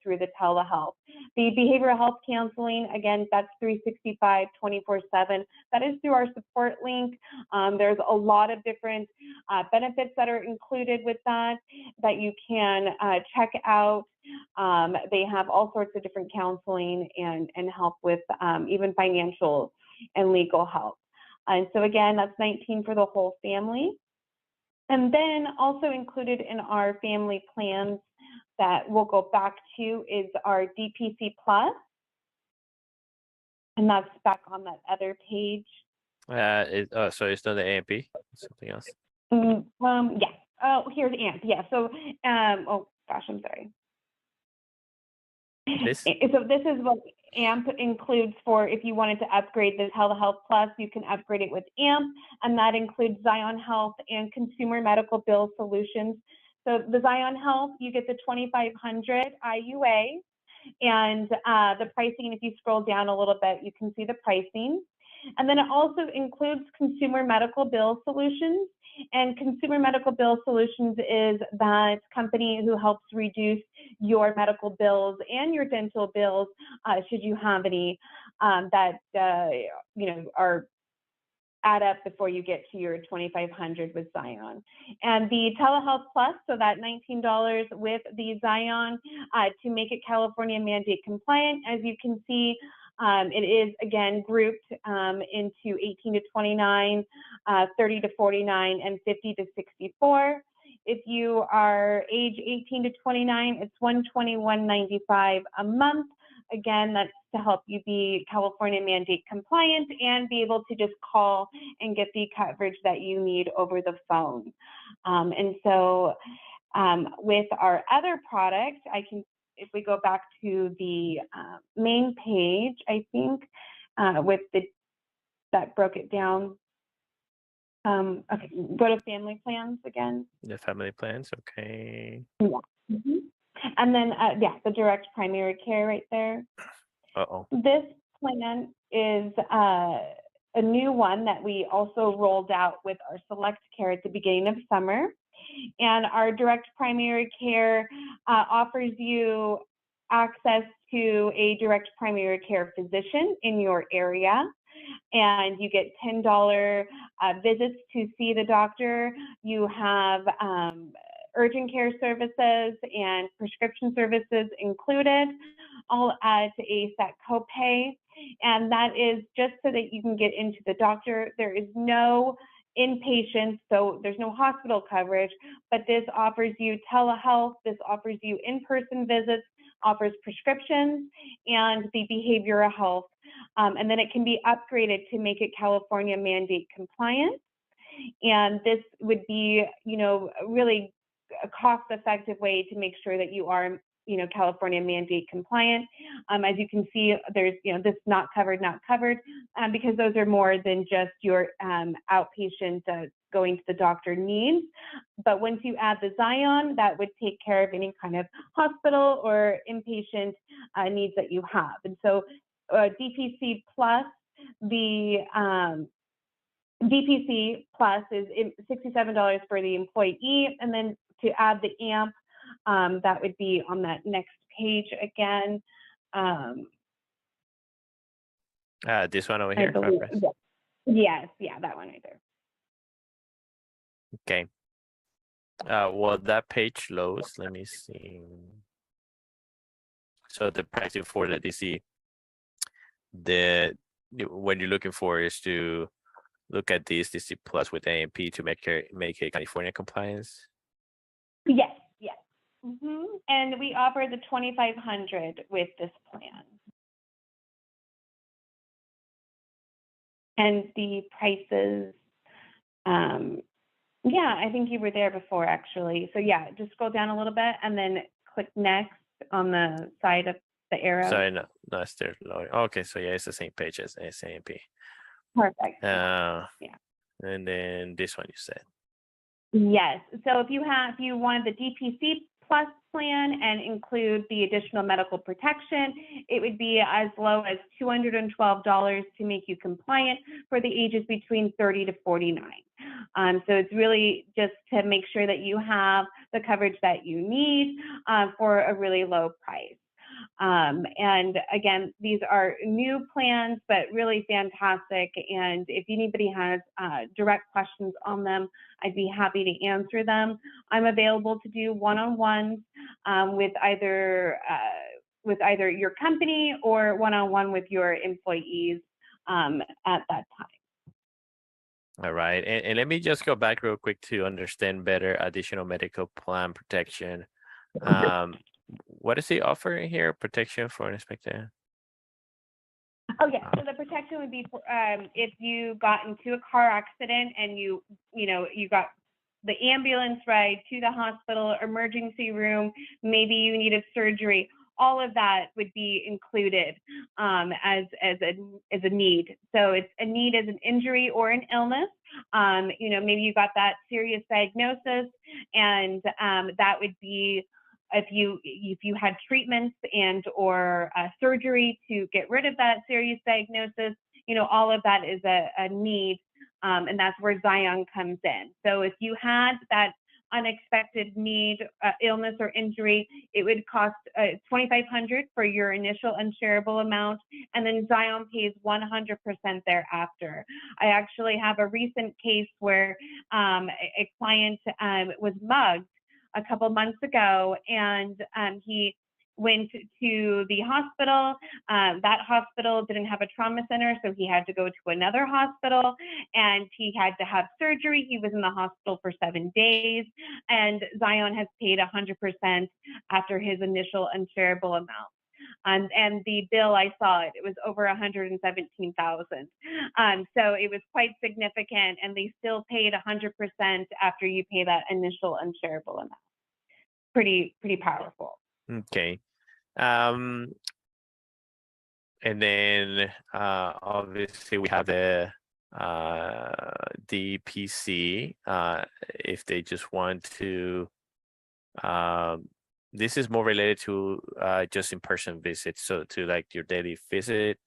[SPEAKER 1] through the telehealth. The behavioral health counseling, again, that's 365, 24/7. That is through our support link. There's a lot of different benefits that are included with that you can check out. They have all sorts of different counseling and help with even financial and legal help. And so again, that's $19 for the whole family. And then also included in our family plans that we'll go back to is our DPC Plus. And that's back on that other page.
[SPEAKER 2] So it's not the AMP, something else?
[SPEAKER 1] Yeah. Oh, here's AMP. Yeah. So, oh gosh, I'm sorry.
[SPEAKER 2] This?
[SPEAKER 1] So this is what, AMP includes for if you wanted to upgrade the Telehealth Plus, you can upgrade it with AMP, and that includes Zion Health and Consumer Medical Bill Solutions. So the Zion Health, you get the 2,500 IUA, and the pricing, if you scroll down a little bit, you can see the pricing. And then it also includes Consumer Medical Bill Solutions. And Consumer Medical Bill Solutions is that company who helps reduce your medical bills and your dental bills, should you have any that are add up before you get to your 2,500 with Zion. And the Telehealth Plus, so that $19 with the Zion to make it California mandate compliant. As you can see, it is again grouped into 18 to 29, 30 to 49, and 50 to 64. If you are age 18 to 29, it's $121.95 a month. Again, that's to help you be California mandate compliant and be able to just call and get the coverage that you need over the phone. And so with our other product, if we go back to the main page, I think that broke it down. Okay, go to family plans again.
[SPEAKER 2] The family plans, okay.
[SPEAKER 1] Yeah. Mm-hmm. And then, the direct primary care right there.
[SPEAKER 2] Uh-oh.
[SPEAKER 1] This plan is a new one that we also rolled out with our Select Care at the beginning of summer. And our direct primary care offers you access to a direct primary care physician in your area. And you get $10 visits to see the doctor. You have urgent care services and prescription services included, all at a set copay. And that is just so that you can get into the doctor. There is no inpatient, so there's no hospital coverage, but this offers you telehealth, this offers you in-person visits, offers prescriptions, and the behavioral health. And then it can be upgraded to make it California mandate compliant. And this would be, really a cost-effective way to make sure that you are, California mandate compliant. As you can see, there's, this not covered, because those are more than just your outpatient going to the doctor needs. But once you add the Zion, that would take care of any kind of hospital or inpatient needs that you have. And so DPC Plus, the DPC Plus is $67 for the employee, and then to add the AMP, that would be on that next page again.
[SPEAKER 2] This one over here?
[SPEAKER 1] Yes, that one right there.
[SPEAKER 2] Okay. Well, that page loads. Let me see. So the pricing for the DC, what you're looking for is to look at this DC Plus with AMP to make it California compliance.
[SPEAKER 1] Yes. Mm-hmm. And we offer the 2,500 with this plan. And the prices, I think you were there before actually. So just scroll down a little bit and then click next on the side of the arrow.
[SPEAKER 2] Sorry, no, it's still loading. Okay, so it's the same page as AMP.
[SPEAKER 1] Perfect.
[SPEAKER 2] And then this one you said.
[SPEAKER 1] Yes. So if you wanted the DPC Plus plan and include the additional medical protection, it would be as low as $212 to make you compliant for the ages between 30 to 49. So it's really just to make sure that you have the coverage that you need for a really low price. And again, these are new plans, but really fantastic. And if anybody has direct questions on them, I'd be happy to answer them. I'm available to do one-on-ones with either your company or one-on-one with your employees at that time.
[SPEAKER 2] All right, and let me just go back real quick to understand better additional medical plan protection. What is he offering here? Protection for an expected?
[SPEAKER 1] Oh yeah, so the protection would be for, if you got into a car accident and you got the ambulance ride to the hospital, emergency room, maybe you needed surgery. all of that would be included as a need. So it's a need as an injury or an illness. You know, maybe you got that serious diagnosis, and that would be if you had treatments and or surgery to get rid of that serious diagnosis. You know, all of that is a need, and that's where Zion comes in. So if you had that unexpected need, illness or injury, it would cost $2,500 for your initial unshareable amount, and then Zion pays 100% thereafter. I actually have a recent case where a client was mugged a couple months ago, and he went to the hospital. That hospital didn't have a trauma center, so he had to go to another hospital, and he had to have surgery. He was in the hospital for 7 days, and Zion has paid 100% after his initial unshareable amount. And the bill, I saw it was over $117,000. So it was quite significant, and they still paid 100% after you pay that initial unshareable amount. Pretty powerful.
[SPEAKER 2] Okay. And then obviously we have the DPC if they just want to. This is more related to just in-person visits, so to like your daily visit,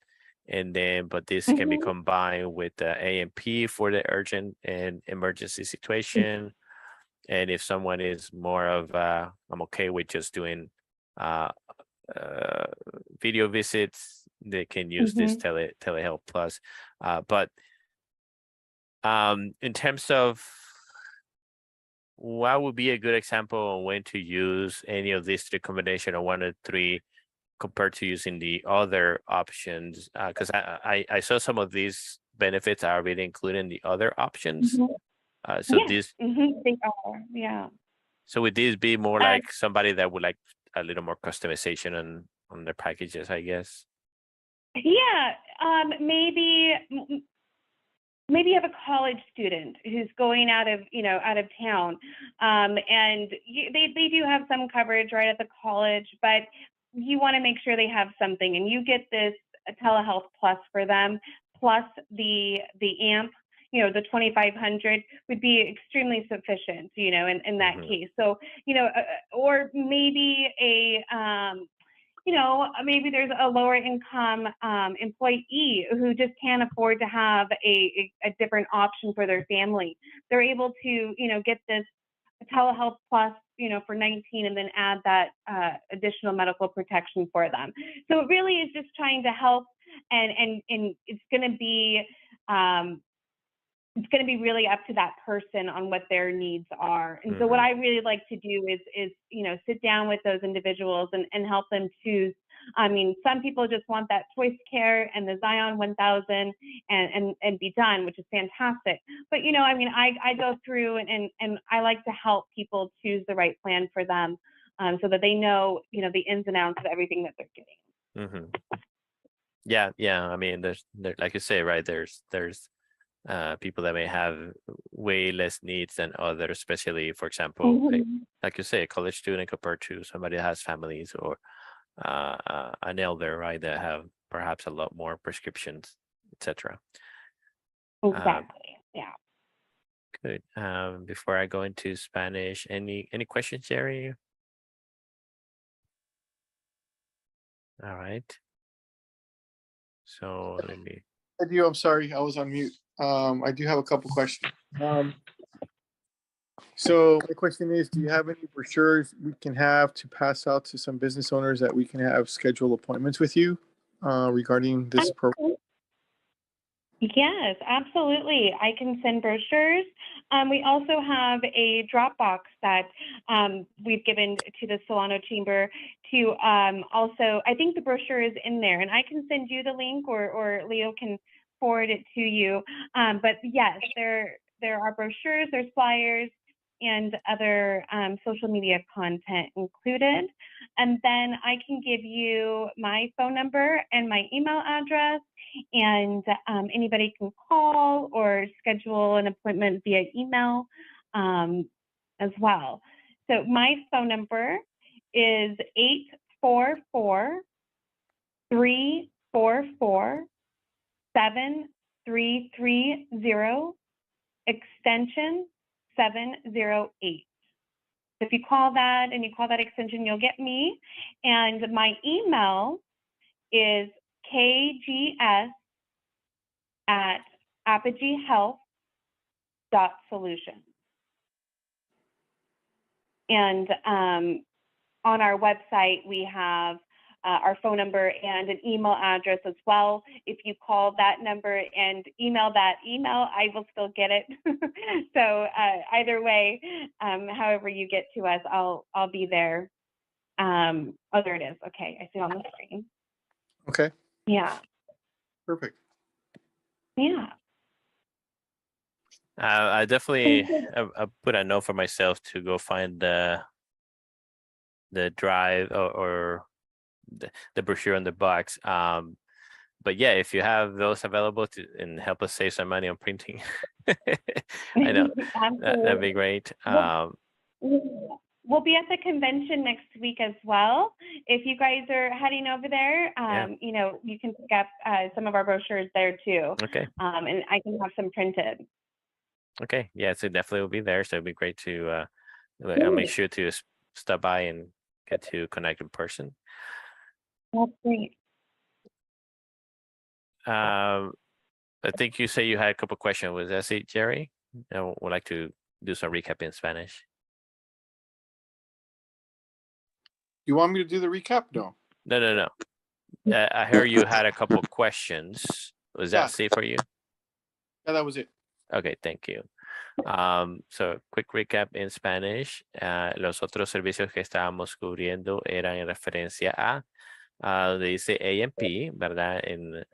[SPEAKER 2] and then but this can be combined with the A&P for the urgent and emergency situation. And if someone is more of I'm okay with just doing video visits, they can use this telehealth plus. But in terms of what would be a good example on when to use any of these three combination or one of three compared to using the other options, because I saw some of these benefits are already included in the other options. So
[SPEAKER 1] these they are, yeah.
[SPEAKER 2] So would these be more like somebody that would like a little more customization on their packages, I guess? Yeah,
[SPEAKER 1] maybe you have a college student who's going out of town, and they do have some coverage right at the college, but you want to make sure they have something, and you get this telehealth plus for them, plus the AMP. You know, the 2,500 would be extremely sufficient, you know, in that case. So, you know, or maybe maybe there's a lower income employee who just can't afford to have a different option for their family. They're able to, you know, get this telehealth plus, you know, for 19 and then add that additional medical protection for them. So it really is just trying to help, and it's going to be really up to that person on what their needs are. And so what I really like to do is you know, sit down with those individuals and help them choose. I mean, some people just want that choice care and the Zion 1000 and be done, which is fantastic. But, you know, I mean, I go through and I like to help people choose the right plan for them, so that they know, you know, the ins and outs of everything that they're getting.
[SPEAKER 2] Yeah. I mean, there's like you say, right, there's people that may have way less needs than others, especially, for example, like you say, a college student compared to somebody that has families, or an elder, right, that have perhaps a lot more prescriptions, etc.
[SPEAKER 1] Exactly. Yeah.
[SPEAKER 2] Good. Before I go into Spanish, any questions, Jerry? All right. So let me.
[SPEAKER 3] I'm sorry, I was on mute. I do have a couple questions. So my question is, do you have any brochures we can have to pass out to some business owners that we can have scheduled appointments with you regarding this program?
[SPEAKER 1] Yes, absolutely. I can send brochures. We also have a Dropbox that we've given to the Solano Chamber to also, I think the brochure is in there, and I can send you the link, or Leo can forward it to you. But yes, there are brochures, there's flyers, and other social media content included. And then I can give you my phone number and my email address, and anybody can call or schedule an appointment via email as well. So my phone number is 644-344-7330, extension 708. If you call that and you call that extension, you'll get me. And my email is kgs@apogeehealth.solutions. And on our website, we have our phone number and an email address as well. If you call that number and email that email, I will still get it. So either way, however you get to us, I'll be there. Oh, there it is. Okay, I see it on the screen.
[SPEAKER 3] Okay.
[SPEAKER 1] Yeah.
[SPEAKER 3] Perfect.
[SPEAKER 1] Yeah.
[SPEAKER 2] I definitely I put a note for myself to go find the drive or the brochure on the box. But yeah, if you have those available and help us save some money on printing, I know that'd be great.
[SPEAKER 1] We'll be at the convention next week as well. If you guys are heading over there, you know, you can pick up some of our brochures there too.
[SPEAKER 2] Okay.
[SPEAKER 1] And I can have some printed.
[SPEAKER 2] Okay. Yeah, so definitely will be there. So it'd be great to I'll make sure to stop by and get to connect in person.
[SPEAKER 1] That's great.
[SPEAKER 2] I think you say you had a couple questions. Was that it, Jerry? I would like to do some recap in Spanish.
[SPEAKER 3] You want me to do the recap? No.
[SPEAKER 2] No. I heard you had a couple questions. Was that safe for you?
[SPEAKER 3] Yeah, that was it.
[SPEAKER 2] Okay, thank you. So quick recap in Spanish. Los otros servicios que estábamos cubriendo eran en referencia a donde dice A&P, ¿verdad? En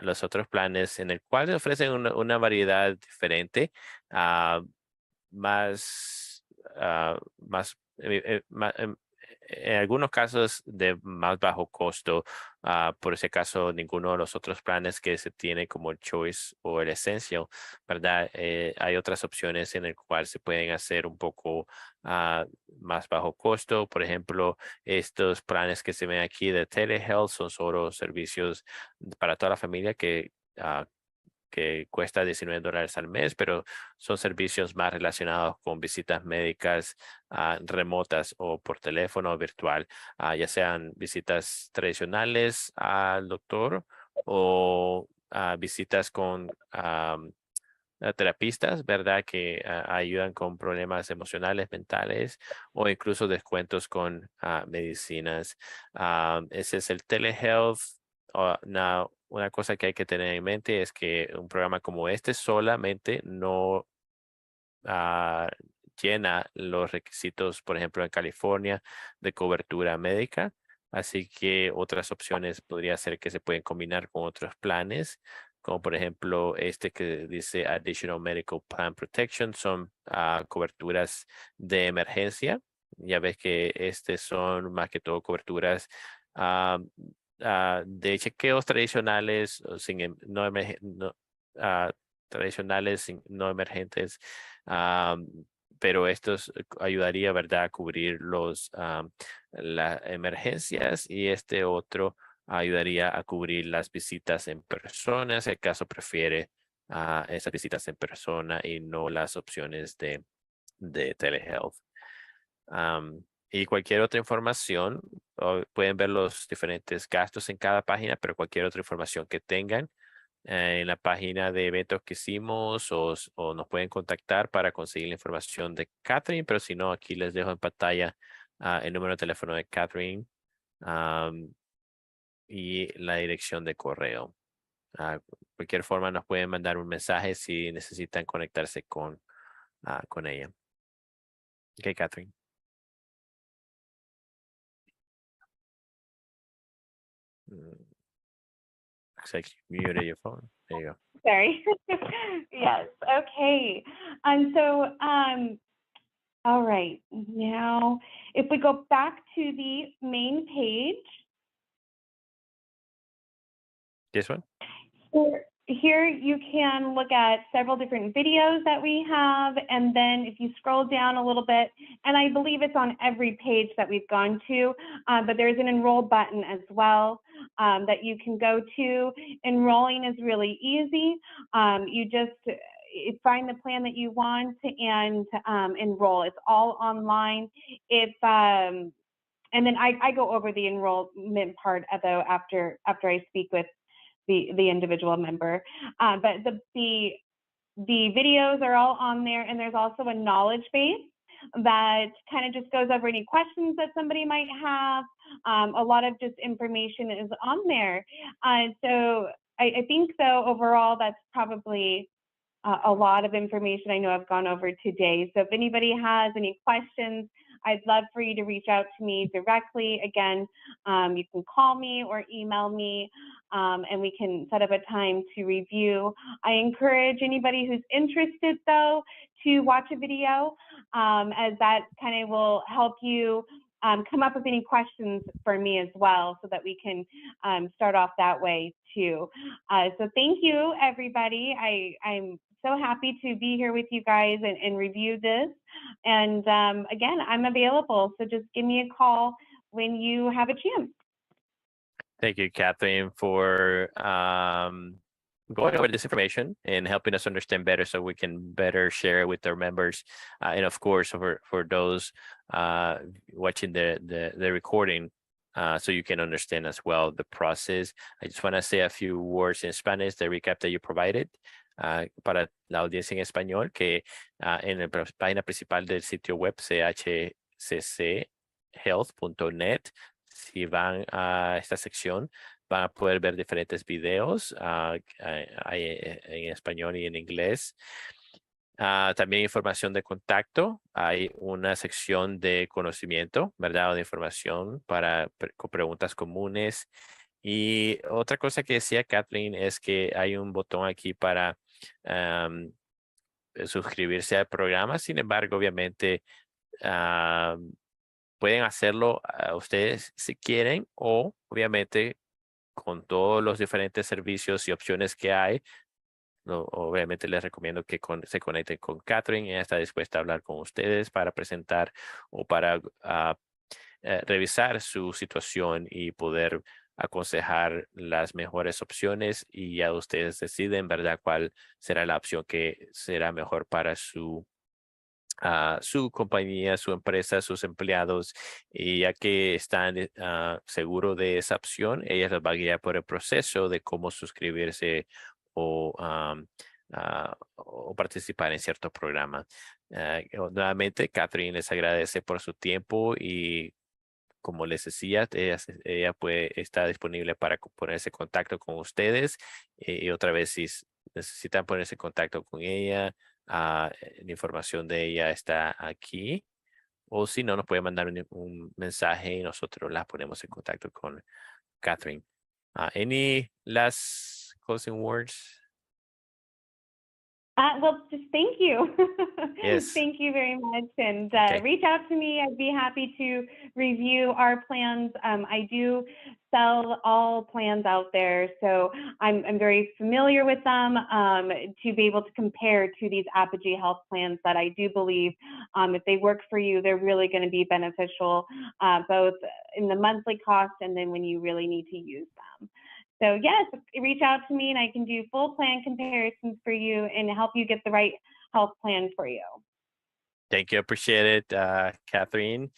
[SPEAKER 2] los otros planes en el cual ofrecen una variedad diferente, más en algunos casos de más bajo costo. Por ese caso, ninguno de los otros planes que se tiene como el Choice o el Essential, ¿verdad? Hay otras opciones en el cual se pueden hacer un poco más bajo costo. Por ejemplo, estos planes que se ven aquí de telehealth son solo servicios para toda la familia que cuesta $19 al mes, pero son servicios más relacionados con visitas médicas remotas o por teléfono o virtual, ya sean visitas tradicionales al doctor o visitas con terapistas, ¿verdad? Que ayudan con problemas emocionales, mentales o incluso descuentos con medicinas. Ese es el telehealth. Una cosa que hay que tener en mente es que un programa como este solamente no llena los requisitos, por ejemplo, en California, de cobertura médica. Así que otras opciones podría ser que se pueden combinar con otros planes, como por ejemplo este que dice Additional Medical Plan Protection, son coberturas de emergencia. Ya ves que son más que todo coberturas de chequeos tradicionales, tradicionales, no emergentes, pero estos ayudaría, ¿verdad?, a cubrir las emergencias, y este otro ayudaría a cubrir las visitas en persona, si el caso prefiere esas visitas en persona y no las opciones de telehealth. Y cualquier otra información, pueden ver los diferentes gastos en cada página, pero cualquier otra información que tengan en la página de eventos que hicimos o nos pueden contactar para conseguir la información de Catherine, pero si no, aquí les dejo en pantalla el número de teléfono de Catherine y la dirección de correo. Cualquier forma nos pueden mandar un mensaje si necesitan conectarse con ella. Ok, Catherine. Looks like you muted your phone. There you go.
[SPEAKER 1] Sorry. Yes. Okay. So, all right. Now, if we go back to the main page.
[SPEAKER 2] This one?
[SPEAKER 1] here you can look at several different videos that we have, and then if you scroll down a little bit, and I believe it's on every page that we've gone to, but there's an enroll button as well that you can go to. Enrolling is really easy. You just find the plan that you want and enroll. It's all online. And then I go over the enrollment part though after I speak with the individual member. But the videos are all on there, and there's also a knowledge base that kind of just goes over any questions that somebody might have. A lot of just information is on there. So I think though overall that's probably a lot of information I know I've gone over today. So if anybody has any questions, I'd love for you to reach out to me directly. Again, you can call me or email me, and we can set up a time to review. I encourage anybody who's interested, though, to watch a video, as that kind of will help you come up with any questions for me as well, so that we can start off that way too. So thank you, everybody. I'm so happy to be here with you guys and review this. And again, I'm available, so just give me a call when you have a chance.
[SPEAKER 2] Thank you, Catherine, for going over this information and helping us understand better so we can better share with our members. And of course, for those watching the recording, so you can understand as well the process. I just want to say a few words in Spanish, the recap that you provided. Para la audiencia en español, que en la página principal del sitio web chcchealth.net, si van a esta sección, van a poder ver diferentes videos en español y en inglés. También información de contacto. Hay una sección de conocimiento, ¿verdad? O de información con preguntas comunes. Y otra cosa que decía Kathleen es que hay un botón aquí para suscribirse al programa. Sin embargo, obviamente pueden hacerlo ustedes si quieren, o obviamente con todos los diferentes servicios y opciones que hay. Obviamente les recomiendo que se conecten con Catherine. Ella está dispuesta a hablar con ustedes para presentar o para revisar su situación y poder aconsejar las mejores opciones, y ya ustedes deciden, ¿verdad?, cuál será la opción que será mejor para su compañía, su empresa, sus empleados. Y ya que están seguros de esa opción, ella les va a guiar por el proceso de cómo suscribirse o participar en cierto programa. Nuevamente, Catherine les agradece por su tiempo, y como les decía, ella está disponible para ponerse en contacto con ustedes. Y otra vez, si necesitan ponerse en contacto con ella, la información de ella está aquí. O si no, nos puede mandar un mensaje y nosotros la ponemos en contacto con Catherine. Any last closing words?
[SPEAKER 1] Well, just thank you.
[SPEAKER 2] Yes.
[SPEAKER 1] Thank you very much. And
[SPEAKER 2] Okay.
[SPEAKER 1] reach out to me. I'd be happy to review our plans. I do sell all plans out there, so I'm very familiar with them to be able to compare to these Apogee Health plans that I do believe, if they work for you, they're really going to be beneficial, both in the monthly cost and then when you really need to use them. So yes, reach out to me and I can do full plan comparisons for you and help you get the right health plan for you.
[SPEAKER 2] Thank you. Appreciate it, Catherine.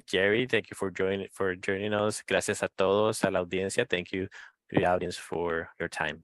[SPEAKER 2] Jerry, thank you for joining us. Gracias a todos, a la audiencia. Thank you to the audience for your time.